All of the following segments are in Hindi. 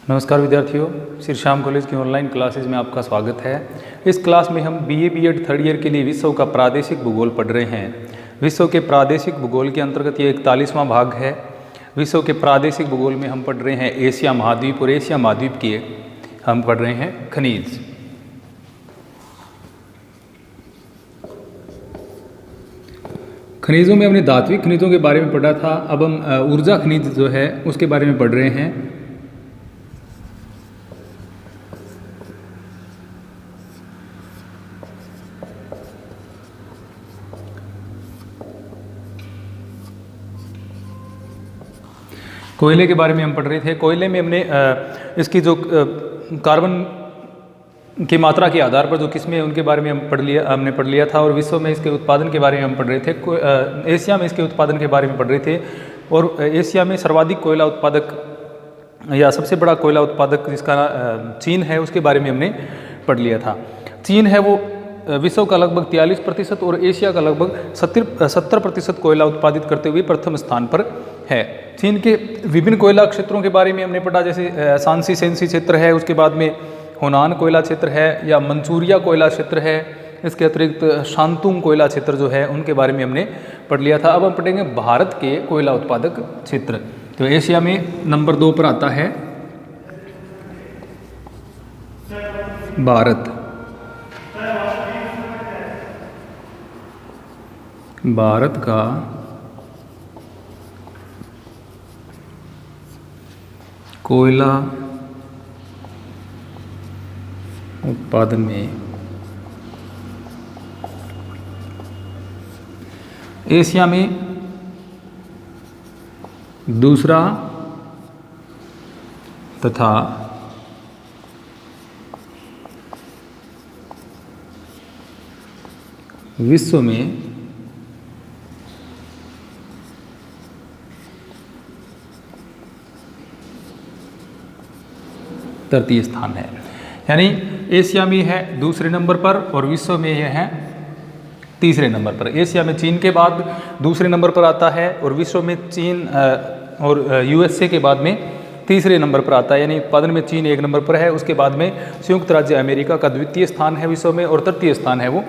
नमस्कार विद्यार्थियों, श्री श्याम कॉलेज की ऑनलाइन क्लासेज में आपका स्वागत है। इस क्लास में हम बीए बीएड थर्ड ईयर के लिए विश्व का प्रादेशिक भूगोल पढ़ रहे हैं। विश्व के प्रादेशिक भूगोल के अंतर्गत ये 41वां भाग है। विश्व के प्रादेशिक भूगोल में हम पढ़ रहे हैं एशिया महाद्वीप, और एशिया महाद्वीप की हम पढ़ रहे हैं खनिज। खनिजों में हमने धात्विक खनिजों के बारे में पढ़ा था। अब हम ऊर्जा खनिज जो है उसके बारे में पढ़ रहे हैं। कोयले के बारे में हम पढ़ रहे थे। कोयले में हमने इसकी जो कार्बन की मात्रा के आधार पर जो किस्में हैं उनके बारे में हमने पढ़ लिया था, और विश्व में इसके उत्पादन के बारे में हम पढ़ रहे थे। एशिया में इसके उत्पादन के बारे में पढ़ रहे थे, और एशिया में सर्वाधिक कोयला उत्पादक या सबसे बड़ा कोयला उत्पादक जिसका चीन है उसके बारे में हमने पढ़ लिया था। चीन है वो विश्व का लगभग 43% और एशिया का लगभग 70% कोयला उत्पादित करते हुए प्रथम स्थान पर है। चीन के विभिन्न कोयला क्षेत्रों के बारे में हमने पढ़ा, जैसे सांसी सेंसी क्षेत्र है, उसके बाद में होनान कोयला क्षेत्र है, या मंचूरिया कोयला क्षेत्र है। इसके अतिरिक्त शांतुंग कोयला क्षेत्र जो है उनके बारे में हमने पढ़ लिया था। अब हम पढ़ेंगे भारत के कोयला उत्पादक क्षेत्र। तो एशिया में नंबर 2 पर आता है भारत। भारत का कोयला उत्पादन में एशिया में दूसरा तथा विश्व में तृतीय स्थान है। यानी एशिया में है दूसरे नंबर पर और विश्व में यह है तीसरे नंबर पर। एशिया में चीन के बाद दूसरे नंबर पर आता है, और विश्व में चीन और यूएसए के बाद में तीसरे नंबर पर आता है। यानी उत्पादन में चीन 1 नंबर पर है, उसके बाद में संयुक्त राज्य अमेरिका का द्वितीय स्थान है विश्व में, और तृतीय स्थान है वो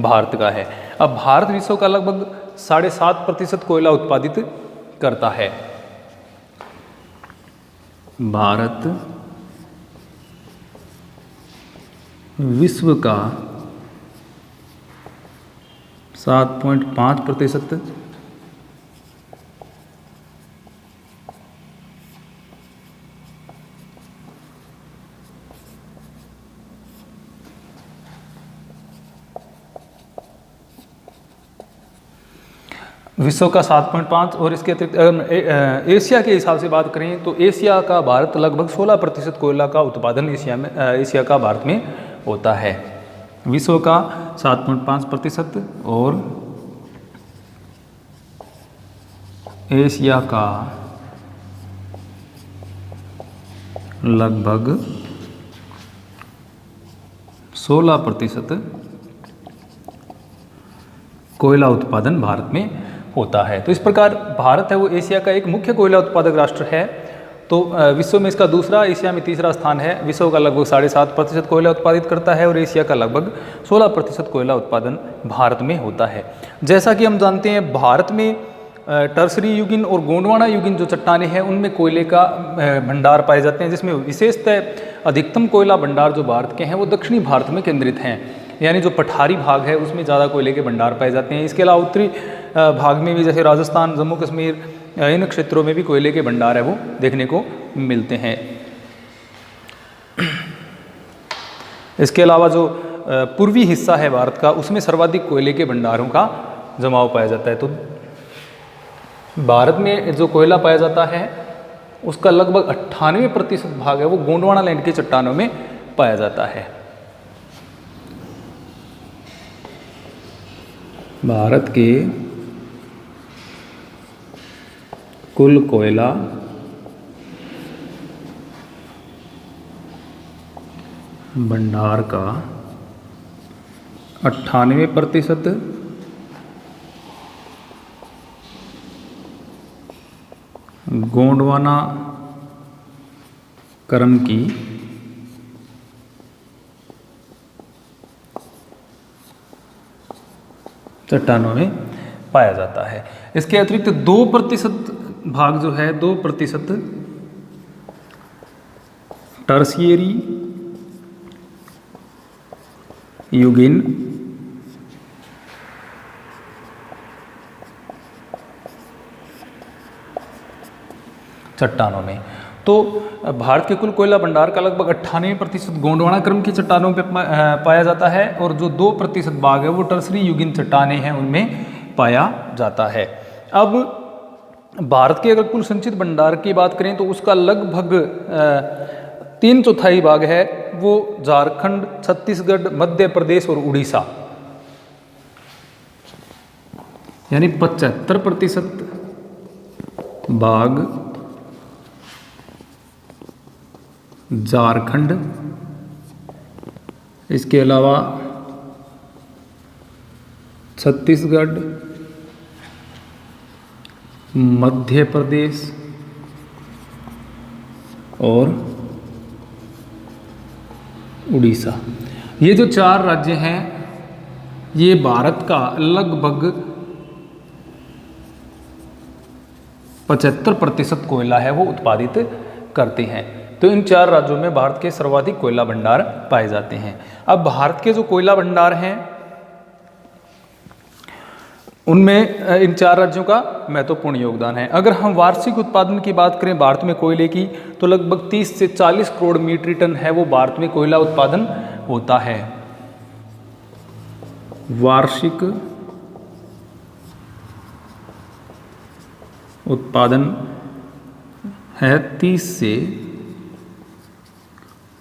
भारत का है। अब भारत विश्व का लगभग 7.5% कोयला उत्पादित करता है। भारत विश्व का 7.5% विश्व का 7.5, और इसके अतिरिक्त अगर एशिया के हिसाब से बात करें तो एशिया का भारत लगभग 16% कोयला का उत्पादन एशिया का भारत में होता है। विश्व का 7.5% और एशिया का लगभग 16% कोयला उत्पादन भारत में होता है। तो इस प्रकार भारत है वो एशिया का एक मुख्य कोयला उत्पादक राष्ट्र है। तो विश्व में इसका दूसरा, एशिया में तीसरा स्थान है। विश्व का लगभग 7.5% कोयला उत्पादित करता है, और एशिया का लगभग 16% कोयला उत्पादन भारत में होता है। जैसा कि हम जानते हैं, भारत में टर्सरी युगीन और गोंडवाना युगीन जो चट्टानें हैं उनमें कोयले का भंडार पाए जाते हैं, जिसमें विशेषतः अधिकतम कोयला भंडार जो भारत के हैं वो दक्षिणी भारत में केंद्रित हैं। यानी जो पठारी भाग है उसमें ज़्यादा कोयले के भंडार पाए जाते हैं। इसके अलावा उत्तरी भाग में भी, जैसे राजस्थान, जम्मू कश्मीर, इन क्षेत्रों में भी कोयले के भंडार है वो देखने को मिलते हैं। इसके अलावा जो पूर्वी हिस्सा है भारत का, उसमें सर्वाधिक कोयले के भंडारों का जमाव पाया जाता है। तो भारत में जो कोयला पाया जाता है उसका लगभग 98% भाग है वो गोंडवाना लैंड की चट्टानों में पाया जाता है। भारत के कुल कोयला भंडार का 98% गोंडवाना क्रम की चट्टानों में पाया जाता है। इसके अतिरिक्त 2% भाग जो है 2% टर्शियरी युगीन चट्टानों में। तो भारत के कुल कोयला भंडार का लगभग 98% गोंडवाना क्रम की चट्टानों पे पाया जाता है और जो 2% भाग है वो टर्सरी युगीन चट्टानें हैं उनमें पाया जाता है। अब भारत के अगर कुल संचित भंडार की बात करें तो उसका लगभग 3/4 भाग है वो झारखंड, छत्तीसगढ़, मध्य प्रदेश और उड़ीसा, यानी 75% भाग झारखंड, इसके अलावा छत्तीसगढ़, मध्य प्रदेश और उड़ीसा। ये जो 4 राज्य हैं ये भारत का लगभग 75% कोयला है वो उत्पादित करते हैं। तो इन 4 राज्यों में भारत के सर्वाधिक कोयला भंडार पाए जाते हैं। अब भारत के जो कोयला भंडार हैं उनमें इन 4 राज्यों का महत्वपूर्ण योगदान है। अगर हम वार्षिक उत्पादन की बात करें भारत में कोयले की तो लगभग 30 से 40 करोड़ मीट्रिक टन है वो भारत में कोयला उत्पादन होता है। वार्षिक उत्पादन है 30 से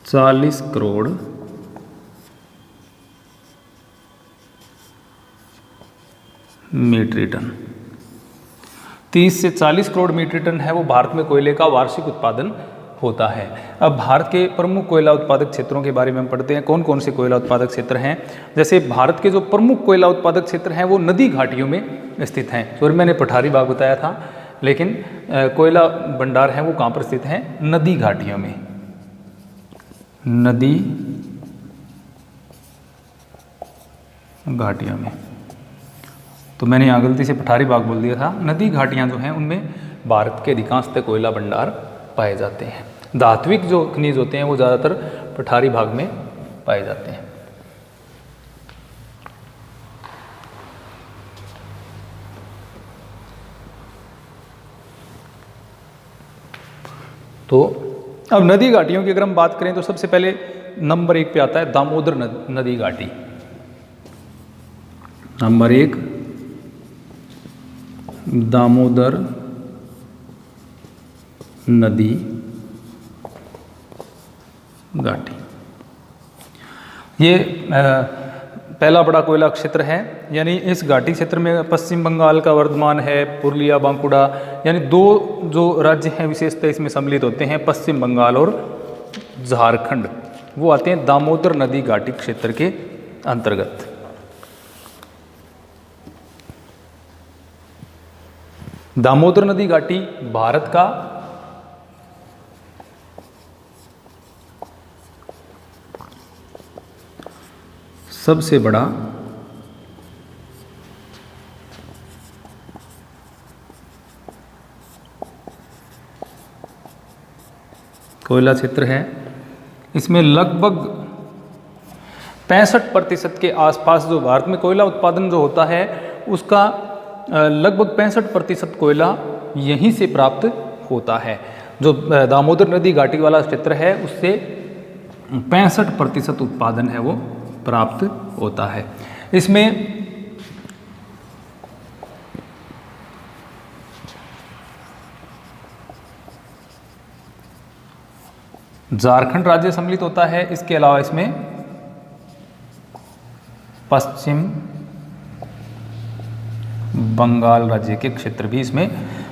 40 करोड़ मीट्रिक टन। 30 से 40 करोड़ मीट्रिक टन है वो भारत में कोयले का वार्षिक उत्पादन होता है। अब भारत के प्रमुख कोयला उत्पादक क्षेत्रों के बारे में हम पढ़ते हैं। कौन कौन से कोयला उत्पादक क्षेत्र हैं? जैसे भारत के जो प्रमुख कोयला उत्पादक क्षेत्र हैं वो नदी घाटियों में स्थित हैं। और मैंने पठारी बाग बताया था, लेकिन कोयला भंडार है वो कहाँ पर स्थित हैं? नदी घाटियों में। नदी घाटियों में, तो मैंने यहाँ गलती से पठारी बाग बोल दिया था। नदी घाटियाँ जो हैं उनमें भारत के अधिकांशतः कोयला भंडार पाए जाते हैं। धात्विक जो खनिज होते हैं वो ज़्यादातर पठारी भाग में पाए जाते हैं। तो अब नदी घाटियों की अगर हम बात करें तो सबसे पहले नंबर 1 पे आता है दामोदर नदी घाटी। नंबर 1 दामोदर नदी घाटी। ये पहला बड़ा कोयला क्षेत्र है, यानी इस घाटी क्षेत्र में पश्चिम बंगाल का वर्धमान है, पुरुलिया, बांकुड़ा, यानी 2 जो राज्य हैं विशेषतः इसमें सम्मिलित होते हैं, पश्चिम बंगाल और झारखंड, वो आते हैं दामोदर नदी घाटी क्षेत्र के अंतर्गत। दामोदर नदी घाटी भारत का सबसे बड़ा कोयला क्षेत्र है। इसमें लगभग 65% के आसपास जो भारत में कोयला उत्पादन जो होता है उसका लगभग 65% कोयला यहीं से प्राप्त होता है। जो दामोदर नदी घाटी वाला क्षेत्र है उससे 65% उत्पादन है वो प्राप्त होता है। इसमें झारखंड राज्य सम्मिलित होता है। इसके अलावा इसमें पश्चिम बंगाल राज्य के क्षेत्र भी इसमें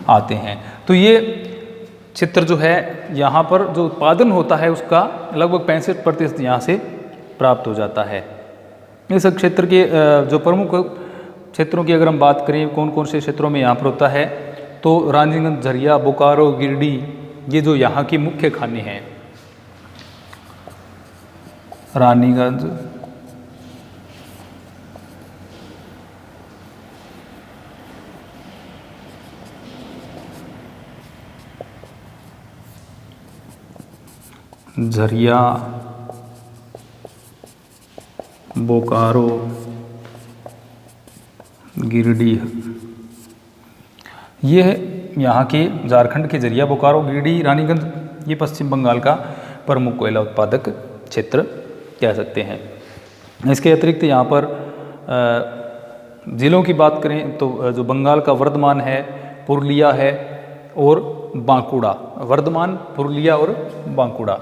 आते हैं। तो ये क्षेत्र जो है यहाँ पर जो उत्पादन होता है उसका लगभग 65% यहाँ से प्राप्त हो जाता है। इस क्षेत्र के जो प्रमुख क्षेत्रों की अगर हम बात करें कौन कौन से क्षेत्रों में यहाँ पर होता है, तो रानीगंज, झरिया, बोकारो, गिरिडीह, ये जो यहाँ की मुख्य खानें हैं रानीगंज, झरिया, बोकारो, गिरिडीह। ये है यहाँ के झारखंड के झरिया, बोकारो, गिरिडीह, रानीगंज, ये पश्चिम बंगाल का प्रमुख कोयला उत्पादक क्षेत्र कह सकते हैं। इसके अतिरिक्त यहाँ पर ज़िलों की बात करें तो जो बंगाल का वर्धमान है, पुरुलिया है और बांकुड़ा। वर्धमान, पुरुलिया और बांकुड़ा।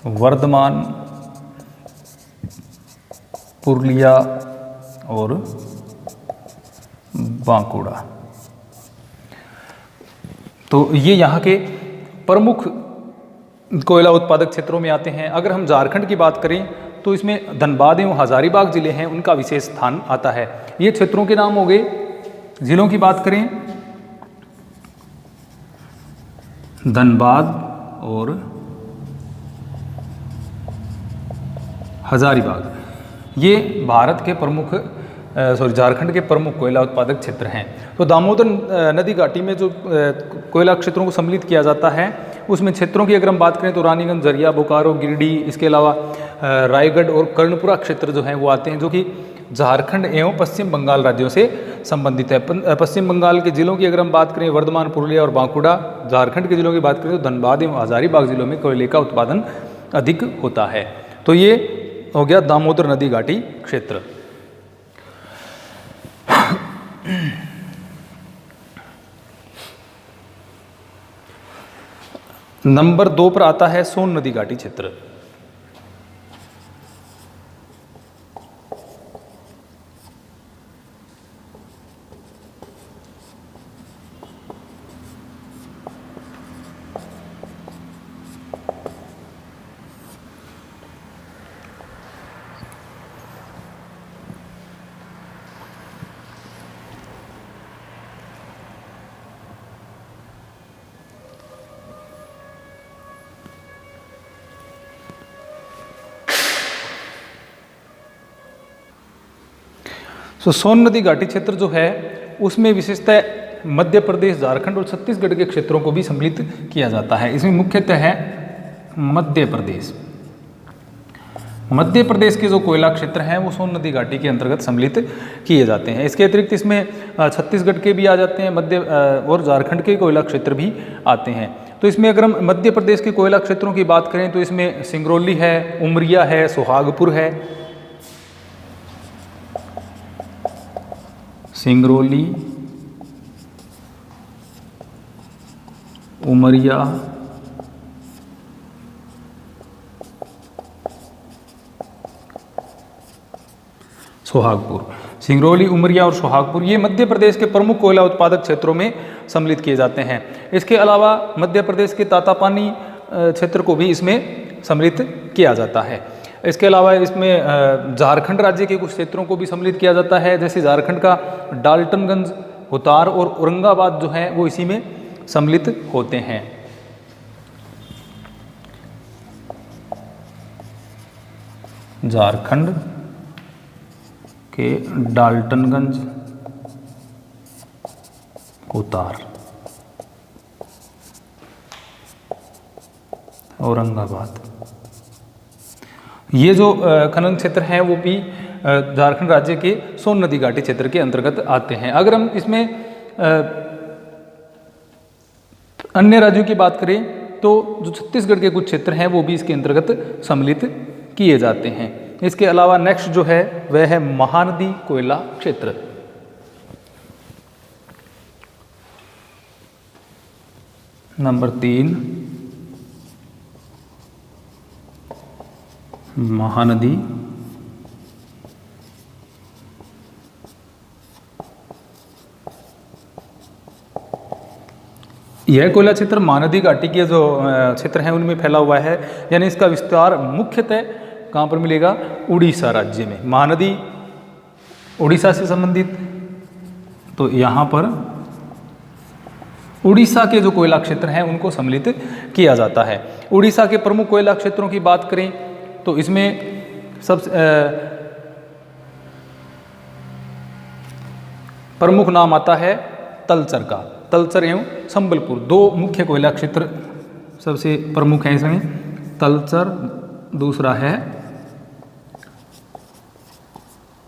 वर्धमान, पुरुलिया और बांकुड़ा। तो ये यहाँ के प्रमुख कोयला उत्पादक क्षेत्रों में आते हैं। अगर हम झारखंड की बात करें तो इसमें धनबाद एवं हजारीबाग जिले हैं, उनका विशेष स्थान आता है। ये क्षेत्रों के नाम हो गए। जिलों की बात करें, धनबाद और हजारीबाग, ये भारत के प्रमुख झारखंड के प्रमुख कोयला उत्पादक क्षेत्र हैं। तो दामोदर नदी घाटी में जो कोयला क्षेत्रों को सम्मिलित किया जाता है, उसमें क्षेत्रों की अगर हम बात करें तो रानीगंज, झरिया, बोकारो, गिरिडीह, इसके अलावा रायगढ़ और कर्णपुरा क्षेत्र जो हैं वो आते हैं, जो कि झारखंड एवं पश्चिम बंगाल राज्यों से संबंधित है। पश्चिम बंगाल के जिलों की अगर हम बात करें, वर्धमान, पुरुलिया और बांकुड़ा। झारखंड के जिलों की बात करें तो धनबाद एवं हजारीबाग जिलों में कोयले का उत्पादन अधिक होता है। तो ये हो गया दामोदर नदी घाटी क्षेत्र। नंबर 2 पर आता है सोन नदी घाटी क्षेत्र। तो सोन नदी घाटी क्षेत्र जो है उसमें विशेषतः मध्य प्रदेश, झारखंड और छत्तीसगढ़ के क्षेत्रों को भी सम्मिलित किया जाता है। इसमें मुख्यतः है मध्य प्रदेश। मध्य प्रदेश के जो कोयला क्षेत्र हैं वो सोन नदी घाटी के अंतर्गत सम्मिलित किए जाते हैं। इसके अतिरिक्त इसमें छत्तीसगढ़ के भी आ जाते हैं, मध्य और झारखंड के कोयला क्षेत्र भी आते हैं। तो इसमें अगर हम मध्य प्रदेश के कोयला क्षेत्रों की बात करें तो इसमें सिंगरौली है, उमरिया है, सुहागपुर है। सिंगरौली, उमरिया, सोहागपुर। सिंगरौली, उमरिया और सोहागपुर ये मध्य प्रदेश के प्रमुख कोयला उत्पादक क्षेत्रों में सम्मिलित किए जाते हैं। इसके अलावा मध्य प्रदेश के तातापानी क्षेत्र को भी इसमें सम्मिलित किया जाता है। इसके अलावा इसमें झारखंड राज्य के कुछ क्षेत्रों को भी सम्मिलित किया जाता है, जैसे झारखंड का डाल्टनगंज, हुतार और औरंगाबाद जो है वो इसी में सम्मिलित होते हैं। झारखंड के डाल्टनगंज, हुतार, औरंगाबाद, ये जो खनन क्षेत्र हैं वो भी झारखंड राज्य के सोन नदी घाटी क्षेत्र के अंतर्गत आते हैं। अगर हम इसमें अन्य राज्यों की बात करें तो जो छत्तीसगढ़ के कुछ क्षेत्र हैं वो भी इसके अंतर्गत सम्मिलित किए जाते हैं। इसके अलावा नेक्स्ट जो है वह है महानदी कोयला क्षेत्र। नंबर 3 महानदी यह कोयला क्षेत्र महानदी घाटी के जो क्षेत्र हैं उनमें फैला हुआ है, यानी इसका विस्तार मुख्यतः कहाँ पर मिलेगा? उड़ीसा राज्य में। महानदी उड़ीसा से संबंधित, तो यहाँ पर उड़ीसा के जो कोयला क्षेत्र हैं उनको सम्मिलित किया जाता है। उड़ीसा के प्रमुख कोयला क्षेत्रों की बात करें तो इसमें सबसे प्रमुख नाम आता है तलचर का। तलचर एवं संबलपुर दो मुख्य कोयला क्षेत्र सबसे प्रमुख हैं इसमें, तलचर, दूसरा है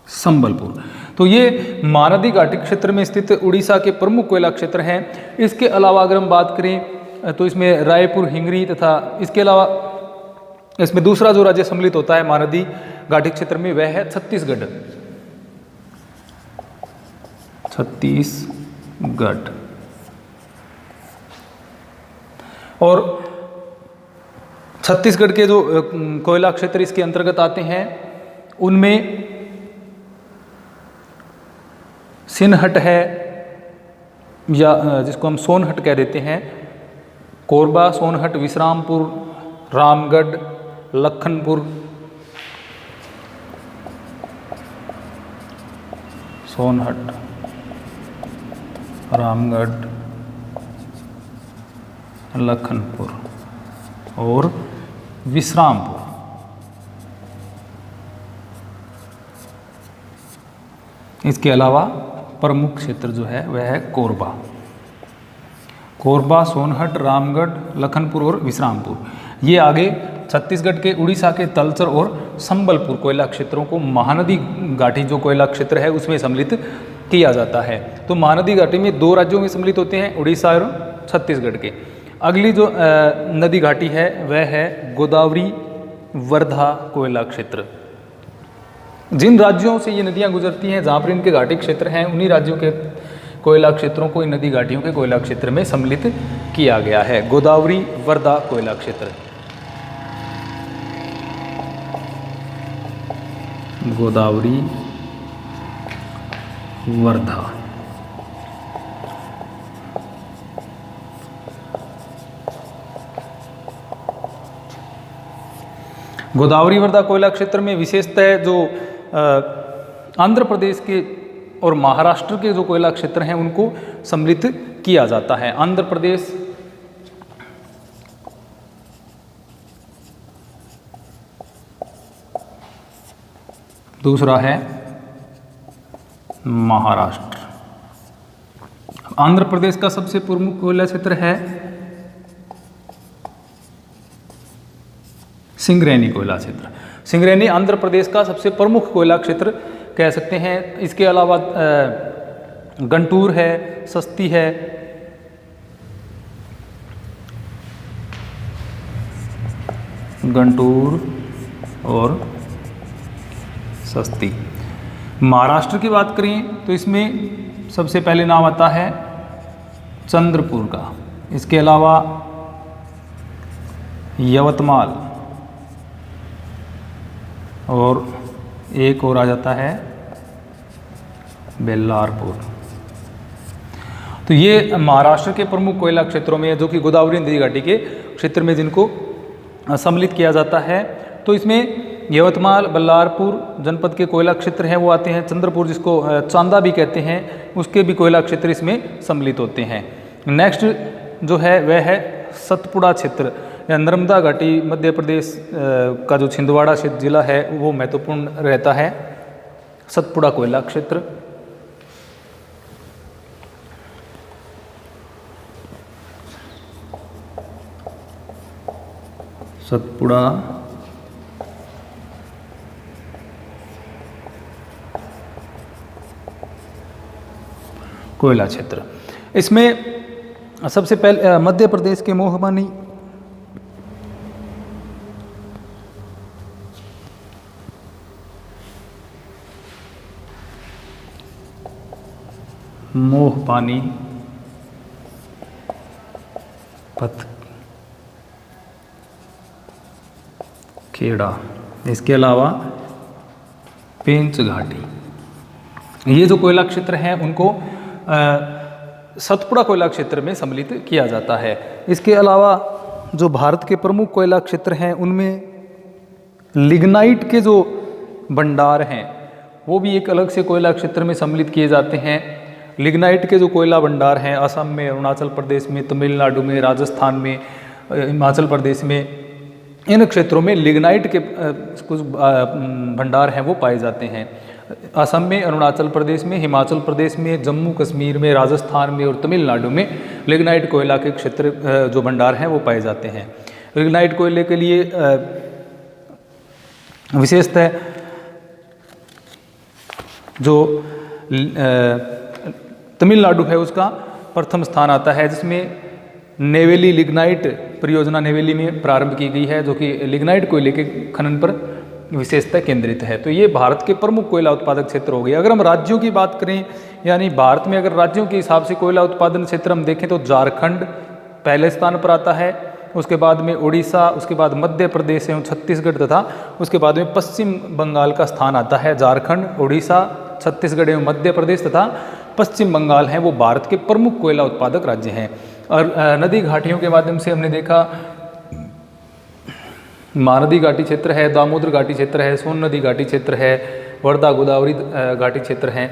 संबलपुर। तो ये महानदी घाटी क्षेत्र में स्थित उड़ीसा के प्रमुख कोयला क्षेत्र हैं। इसके अलावा अगर हम बात करें तो इसमें रायपुर, हिंगरी तथा इसके अलावा इसमें दूसरा जो राज्य सम्मिलित होता है महानदी घाटी क्षेत्र में वह है छत्तीसगढ़। छत्तीसगढ़ और छत्तीसगढ़ के जो कोयला क्षेत्र इसके अंतर्गत आते हैं उनमें सिनहट है या जिसको हम सोनहट कह देते हैं, कोरबा, सोनहट, विश्रामपुर, रामगढ़, लखनपुर, सोनहट, रामगढ़, लखनपुर और विश्रामपुर। इसके अलावा प्रमुख क्षेत्र जो है वह है कोरबा। कोरबा, सोनहट, रामगढ़, लखनपुर और विश्रामपुर। ये आगे छत्तीसगढ़ के, उड़ीसा के तलचर और संबलपुर कोयला क्षेत्रों को महानदी घाटी जो कोयला क्षेत्र है उसमें सम्मिलित किया जाता है। तो महानदी घाटी में दो राज्यों में सम्मिलित होते हैं, उड़ीसा और छत्तीसगढ़ के। अगली जो नदी घाटी है वह है गोदावरी वर्धा कोयला क्षेत्र। जिन राज्यों से ये नदियां गुजरती हैं, जहाँ पर इनके घाटी क्षेत्र हैं, उन्हीं राज्यों के कोयला क्षेत्रों को इन नदी घाटियों के कोयला क्षेत्र में सम्मिलित किया गया है। गोदावरी वर्धा कोयला क्षेत्र, गोदावरी वर्धा। गोदावरी वर्धा कोयला क्षेत्र में विशेषतः जो आंध्र प्रदेश के और महाराष्ट्र के जो कोयला क्षेत्र हैं उनको सम्मिलित किया जाता है। आंध्र प्रदेश, दूसरा है महाराष्ट्र। आंध्र प्रदेश का सबसे प्रमुख कोयला क्षेत्र है सिंगरेनी कोयला क्षेत्र। सिंगरेनी आंध्र प्रदेश का सबसे प्रमुख कोयला क्षेत्र कह सकते हैं। इसके अलावा गंटूर है, सस्ती है, गंटूर और सस्ती। महाराष्ट्र की बात करें तो इसमें सबसे पहले नाम आता है चंद्रपुर का। इसके अलावा यवतमाल और एक और आ जाता है बेल्लारपुर। तो ये महाराष्ट्र के प्रमुख कोयला क्षेत्रों में है जो कि गोदावरी नदी घाटी के क्षेत्र में जिनको सम्मिलित किया जाता है। तो इसमें यवतमाल, बल्लारपुर जनपद के कोयला क्षेत्र हैं वो आते हैं। चंद्रपुर जिसको चांदा भी कहते हैं उसके भी कोयला क्षेत्र इसमें सम्मिलित होते हैं। नेक्स्ट जो है वह है सतपुड़ा क्षेत्र या नर्मदा घाटी मध्य प्रदेश का जो छिंदवाड़ा जिला है वो महत्वपूर्ण रहता है। सतपुड़ा कोयला क्षेत्र, सतपुड़ा कोयला क्षेत्र। इसमें सबसे पहले मध्य प्रदेश के मोहबानी, मोहपानी, खेड़ा, इसके अलावा पेंच घाटी, ये जो कोयला क्षेत्र हैं उनको सतपुड़ा कोयला क्षेत्र में सम्मिलित किया जाता है। इसके अलावा जो भारत के प्रमुख कोयला क्षेत्र हैं उनमें लिग्नाइट के जो भंडार हैं वो भी एक अलग से कोयला क्षेत्र में सम्मिलित किए जाते हैं। लिग्नाइट के जो कोयला भंडार हैं असम में, अरुणाचल प्रदेश में, तमिलनाडु में, राजस्थान में, हिमाचल प्रदेश में इन क्षेत्रों में लिग्नाइट के कुछ भंडार हैं वो पाए जाते हैं। असम में, अरुणाचल प्रदेश में, हिमाचल प्रदेश में, जम्मू कश्मीर में, राजस्थान में और तमिलनाडु में लिग्नाइट कोयला के क्षेत्र जो भंडार हैं वो पाए जाते हैं। लिग्नाइट कोयले के लिए विशेषतः जो तमिलनाडु है उसका प्रथम स्थान आता है, जिसमें नेवेली लिग्नाइट परियोजना नेवेली में प्रारंभ की गई है, जो कि लिग्नाइट कोयले के खनन पर विशेषतः केंद्रित है। तो ये भारत के प्रमुख कोयला उत्पादक क्षेत्र हो गए। अगर हम राज्यों की बात करें, यानी भारत में अगर राज्यों के हिसाब से कोयला उत्पादन क्षेत्र हम देखें तो झारखंड पहले स्थान पर आता है, उसके बाद में उड़ीसा, उसके बाद मध्य प्रदेश एवं छत्तीसगढ़ तथा उसके बाद में पश्चिम बंगाल का स्थान आता है। झारखंड, उड़ीसा, छत्तीसगढ़ एवं मध्य प्रदेश तथा पश्चिम बंगाल हैं वो भारत के प्रमुख कोयला उत्पादक राज्य हैं। और नदी घाटियों के माध्यम से हमने देखा, महानदी घाटी क्षेत्र है, दामोदर घाटी क्षेत्र है, सोन नदी घाटी क्षेत्र है, वर्धा गोदावरी घाटी क्षेत्र हैं।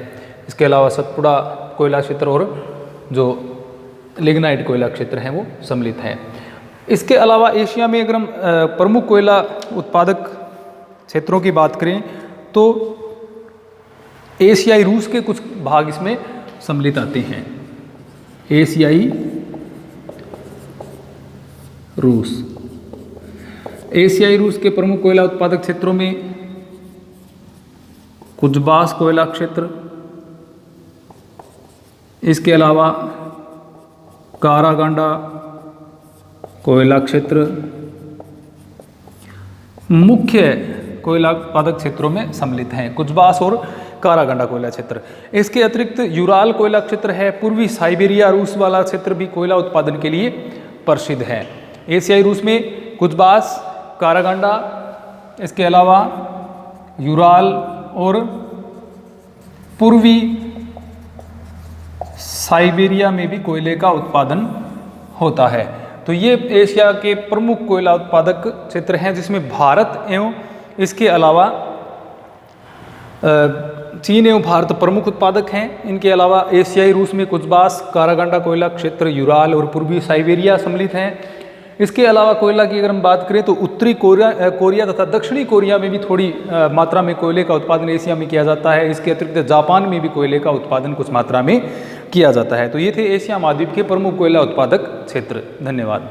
इसके अलावा सतपुड़ा कोयला क्षेत्र और जो लिग्नाइट कोयला क्षेत्र हैं वो सम्मिलित हैं। इसके अलावा एशिया में अगर हम प्रमुख कोयला उत्पादक क्षेत्रों की बात करें तो एशियाई रूस के कुछ भाग इसमें सम्मिलित आते हैं। एशियाई रूस, एशियाई रूस के प्रमुख कोयला उत्पादक क्षेत्रों में कुजबास कोयला क्षेत्र, इसके अलावा कारागांडा कोयला क्षेत्र मुख्य कोयला उत्पादक क्षेत्रों में सम्मिलित हैं, कुजबास और कारागांडा कोयला क्षेत्र। इसके अतिरिक्त यूराल कोयला क्षेत्र है, पूर्वी साइबेरिया रूस वाला क्षेत्र भी कोयला उत्पादन के लिए प्रसिद्ध है। एशियाई रूस में कुजबास, कारागांडा, इसके अलावा यूराल और पूर्वी साइबेरिया में भी कोयले का उत्पादन होता है। तो ये एशिया के प्रमुख कोयला उत्पादक क्षेत्र हैं, जिसमें भारत एवं इसके अलावा चीन एवं भारत प्रमुख उत्पादक हैं। इनके अलावा एशियाई रूस में कुजबास, कारागांडा कोयला क्षेत्र, यूराल और पूर्वी साइबेरिया सम्मिलित हैं। इसके अलावा कोयला की अगर हम बात करें तो उत्तरी कोरिया तथा दक्षिणी कोरिया में भी थोड़ी मात्रा में कोयले का उत्पादन एशिया में किया जाता है। इसके अतिरिक्त जापान में भी कोयले का उत्पादन कुछ मात्रा में किया जाता है। तो ये थे एशिया महाद्वीप के प्रमुख कोयला उत्पादक क्षेत्र। धन्यवाद।